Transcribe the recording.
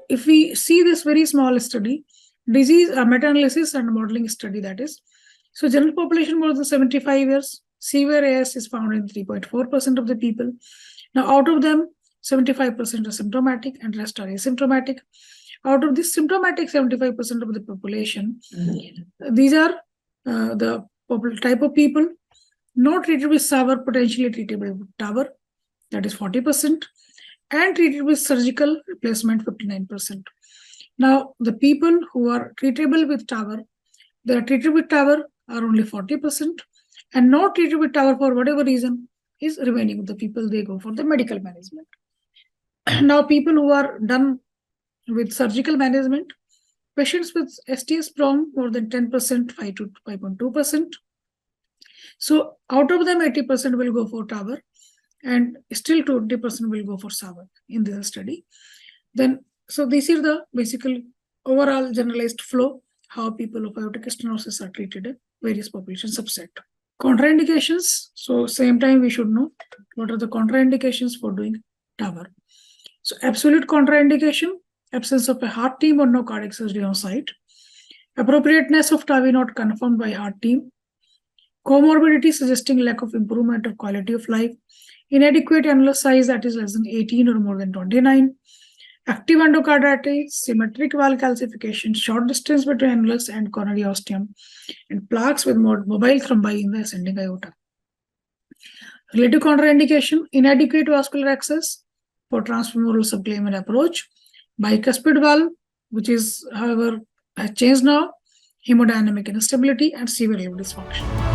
if we see this very small study, disease meta-analysis and modeling study, that is, so general population more than 75 years, severe AS is found in 3.4% of the people. Now, out of them, 75% are symptomatic and rest are asymptomatic. Out of this symptomatic 75% of the population, these are the type of people not treated with SAVR, potentially treatable with TAVR, that is 40%, and treated with surgical replacement, 59%. Now, the people who are treatable with TAVR, they are treated with TAVR are only 40%, and not treated with TAVR for whatever reason is remaining with the people, they go for the medical management. Now, people who are done with surgical management, patients with STS prong more than 10%, 5 to 5.2%. So out of them, 80% will go for TAVR, and still 20% will go for SAVR in this study. Then, so this is the basically overall generalized flow, how people of aortic stenosis are treated in various population subset. Contraindications. So same time we should know what are the contraindications for doing TAVR. So absolute contraindication, absence of a heart team or no cardiac surgery on site. Appropriateness of TAVI not confirmed by heart team. Comorbidity suggesting lack of improvement of quality of life. Inadequate annular size, that is less than 18 or more than 29. Active endocarditis, symmetric valve calcification, short distance between annulus and coronary ostium, and plaques with mobile thrombi in the ascending aorta. Relative contraindication, inadequate vascular access for transfemoral subclavian approach, bicuspid valve, which is, however, has changed now, hemodynamic instability, and severe aortic dysfunction.